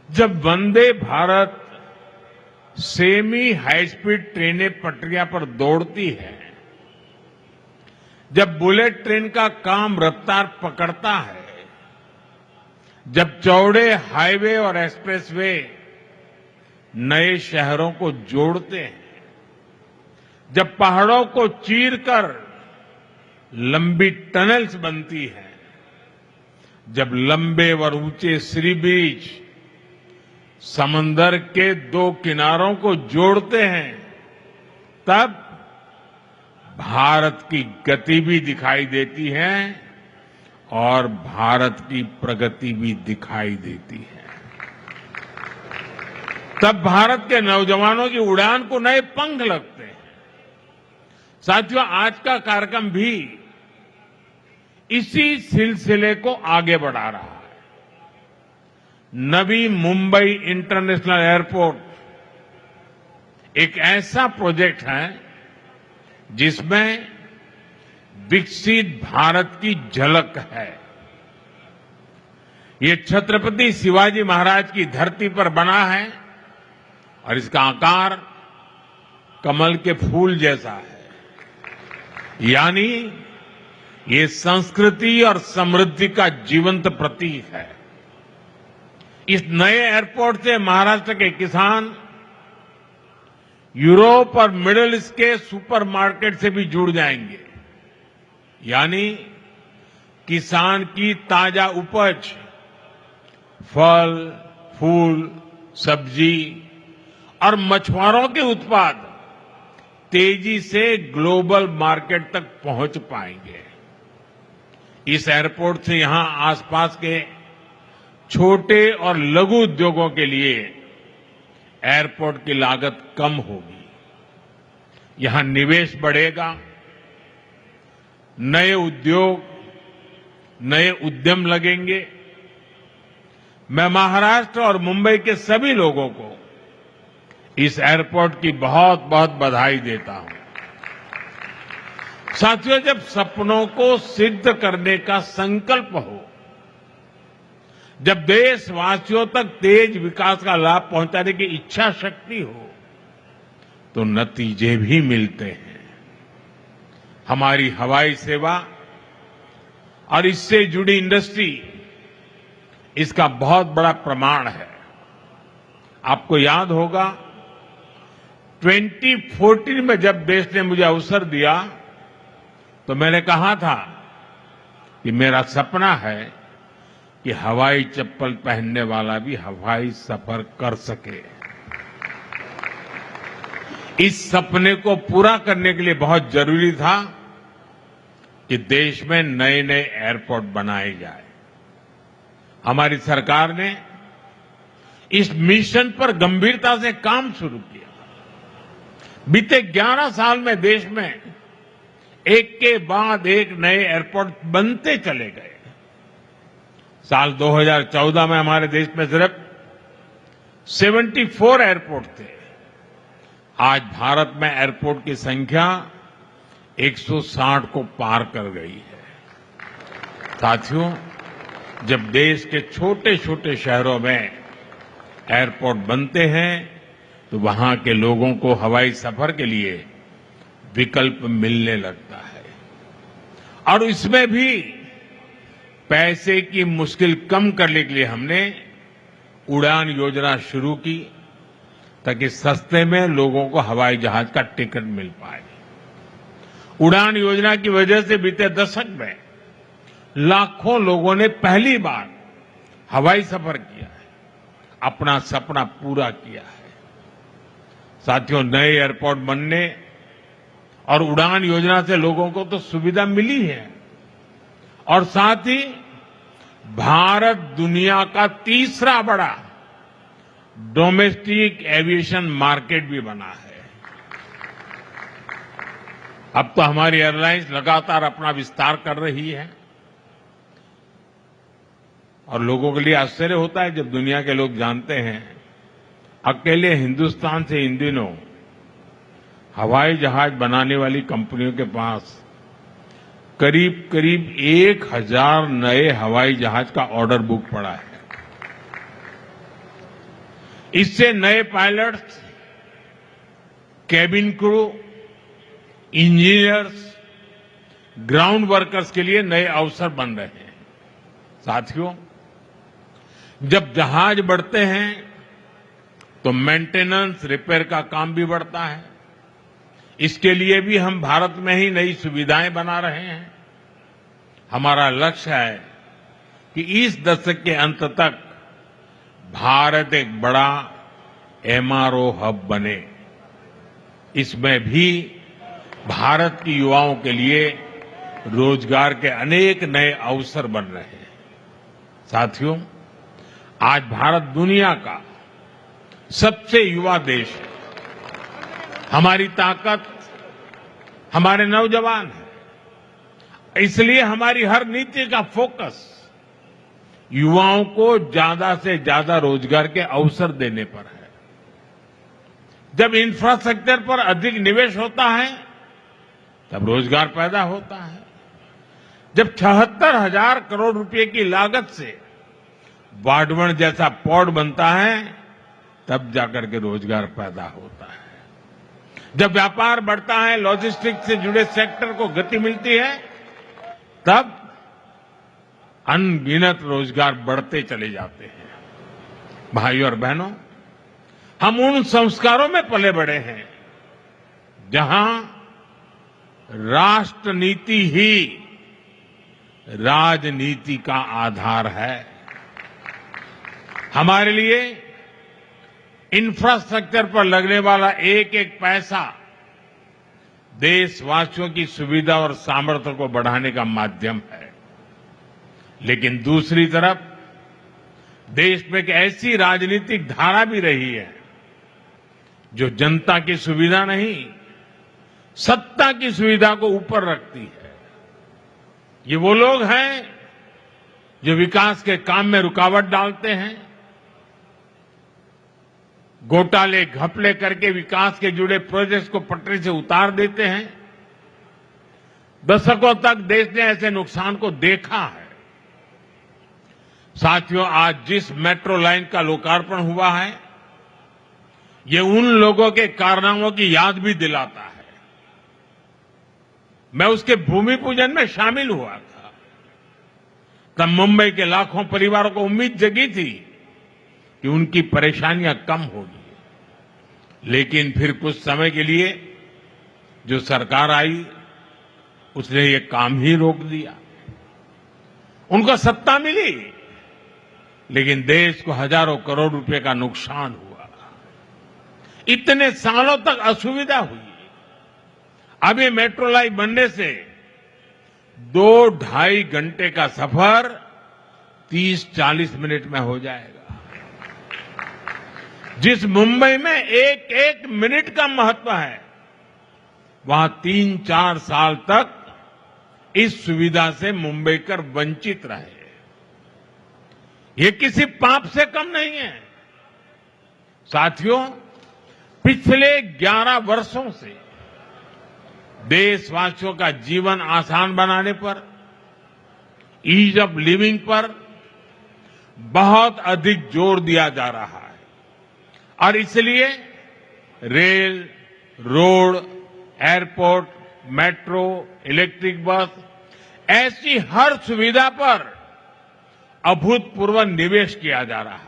जब Vande Bharat semi high speed ट्रेनें पटरियां पर दौड़ती है, जब बुलेट ट्रेन का काम रफ्तार पकड़ता है, जब चौड़े हाईवे और एक्सप्रेसवे नए शहरों को जोड़ते हैं, जब पहाड़ों को चीरकर लंबी टनल्स बनती हैं, जब लंबे और ऊंचे सी ब्रिज समंदर के दो किनारों को जोड़ते हैं, तब भारत की गति भी दिखाई देती है और भारत की प्रगति भी दिखाई देती है। तब भारत के नौजवानों की उड़ान को नए पंख लगते हैं। साथियों, आज का कार्यक्रम भी इसी सिलसिले को आगे बढ़ा रहा है। नवी मुंबई इंटरनेशनल एयरपोर्ट एक ऐसा प्रोजेक्ट है जिसमें विकसित भारत की झलक है। ये छत्रपति शिवाजी महाराज की धरती पर बना है और इसका आकार कमल के फूल जैसा है, यानी ये संस्कृति और समृद्धि का जीवंत प्रतीक है। इस नए एयरपोर्ट से महाराष्ट्र के किसान यूरोप और मिडिल ईस्ट के सुपरमार्केट से भी जुड़ जाएंगे, यानी किसान की ताजा उपज, फल, फूल, सब्जी और मछुआरों के उत्पाद तेजी से ग्लोबल मार्केट तक पहुंच पाएंगे। इस एयरपोर्ट से यहां आसपास के छोटे और लघु उद्योगों के लिए एयरपोर्ट की लागत कम होगी। यहां निवेश बढ़ेगा, नए उद्योग, नए उद्यम लगेंगे। मैं महाराष्ट्र और मुंबई के सभी लोगों को इस एयरपोर्ट की बहुत बहुत बधाई देता हूं। साथियों, जब सपनों को सिद्ध करने का संकल्प हो, जब देशवासियों तक तेज विकास का लाभ पहुंचाने की इच्छा शक्ति हो, तो नतीजे भी मिलते हैं। हमारी हवाई सेवा और इससे जुड़ी इंडस्ट्री इसका बहुत बड़ा प्रमाण है। आपको याद होगा 2014 में जब देश ने मुझे अवसर दिया तो मैंने कहा था कि मेरा सपना है कि हवाई चप्पल पहनने वाला भी हवाई सफर कर सके। इस सपने को पूरा करने के लिए बहुत जरूरी था कि देश में नए नए एयरपोर्ट बनाए जाए। हमारी सरकार ने इस मिशन पर गंभीरता से काम शुरू किया। बीते 11 साल में देश में एक के बाद एक नए एयरपोर्ट बनते चले गए। साल 2014 में हमारे देश में सिर्फ 74 एयरपोर्ट थे। आज भारत में एयरपोर्ट की संख्या 160 को पार कर गई है। साथियों, जब देश के छोटे छोटे शहरों में एयरपोर्ट बनते हैं तो वहां के लोगों को हवाई सफर के लिए विकल्प मिलने लगता है और इसमें भी पैसे की मुश्किल कम करने के लिए हमने उड़ान योजना शुरू की ताकि सस्ते में लोगों को हवाई जहाज का टिकट मिल पाए। उड़ान योजना की वजह से बीते दशक में लाखों लोगों ने पहली बार हवाई सफर किया है, अपना सपना पूरा किया है। साथियों, नए एयरपोर्ट बनने और उड़ान योजना से लोगों को तो सुविधा मिली है और साथ ही भारत दुनिया का तीसरा बड़ा डोमेस्टिक एविएशन मार्केट भी बना है। अब तो हमारी एयरलाइंस लगातार अपना विस्तार कर रही है और लोगों के लिए आश्चर्य होता है जब दुनिया के लोग जानते हैं अकेले हिंदुस्तान से इन दिनों हवाई जहाज बनाने वाली कंपनियों के पास करीब करीब 1000 नए हवाई जहाज का ऑर्डर बुक पड़ा है। इससे नए pilots, cabin crew, engineers, ground workers के लिए नए अवसर बन रहे हैं। साथियों, जब जहाज बढ़ते हैं तो मेंटेनेंस, रिपेयर का काम भी बढ़ता है। इसके लिए भी हम भारत में ही नई सुविधाएं बना रहे हैं। हमारा लक्ष्य है कि इस दशक के अंत तक भारत एक बड़ा एमआरओ हब बने। इसमें भी भारत की युवाओं के लिए रोजगार के अनेक नए अवसर बन रहे हैं। साथियों, आज भारत दुनिया का सबसे युवा देश है। हमारी ताकत हमारे नौजवान हैं। इसलिए हमारी हर नीति का फोकस युवाओं को ज्यादा से ज्यादा रोजगार के अवसर देने पर है। जब इंफ्रास्ट्रक्चर पर अधिक निवेश होता है तब रोजगार पैदा होता है। जब 76,000 करोड़ रुपए की लागत से वाडवण जैसा पोर्ट बनता है तब जाकर के रोजगार पैदा होता है। जब व्यापार बढ़ता है, लॉजिस्टिक्स से जुड़े सेक्टर को गति मिलती है, तब अनगिनत रोजगार बढ़ते चले जाते हैं। भाइयों और बहनों, हम उन संस्कारों में पले बड़े हैं जहां राष्ट्र नीति ही राजनीति का आधार है। हमारे लिए इंफ्रास्ट्रक्चर पर लगने वाला एक एक पैसा देशवासियों की सुविधा और सामर्थ्य को बढ़ाने का माध्यम है। लेकिन दूसरी तरफ देश में एक ऐसी राजनीतिक धारा भी रही है जो जनता की सुविधा नहीं, सत्ता की सुविधा को ऊपर रखती है। ये वो लोग हैं जो विकास के काम में रुकावट डालते हैं, घोटाले घपले करके विकास के जुड़े प्रोजेक्ट्स को पटरी से उतार देते हैं। दशकों तक देश ने ऐसे नुकसान को देखा है। साथियों, आज जिस मेट्रो लाइन का लोकार्पण हुआ है, ये उन लोगों के कारनामों की याद भी दिलाता है। मैं उसके भूमि पूजन में शामिल हुआ था। तब मुंबई के लाखों परिवारों को उम्मीद जगी थी कि उनकी परेशानियां कम होगी। लेकिन फिर कुछ समय के लिए जो सरकार आई, उसने ये काम ही रोक दिया। उनको सत्ता मिली, लेकिन देश को हजारों करोड़ रुपए का नुकसान हुआ। इतने सालों तक असुविधा हुई। अब ये मेट्रो लाइन बनने से 2-2.5 घंटे का सफर 30-40 मिनट में हो जाएगा। जिस मुंबई में एक एक मिनट का महत्व है, वहां 3-4 साल तक इस सुविधा से मुंबईकर वंचित रहे। ये किसी पाप से कम नहीं है। साथियों, पिछले 11 वर्षों से देशवासियों का जीवन आसान बनाने पर, ईज ऑफ लिविंग पर बहुत अधिक जोर दिया जा रहा है। और इसलिए rail, road, airport, metro, electric bus, ऐसी हर सुविधा पर अभूतपूर्व निवेश किया जा रहा है।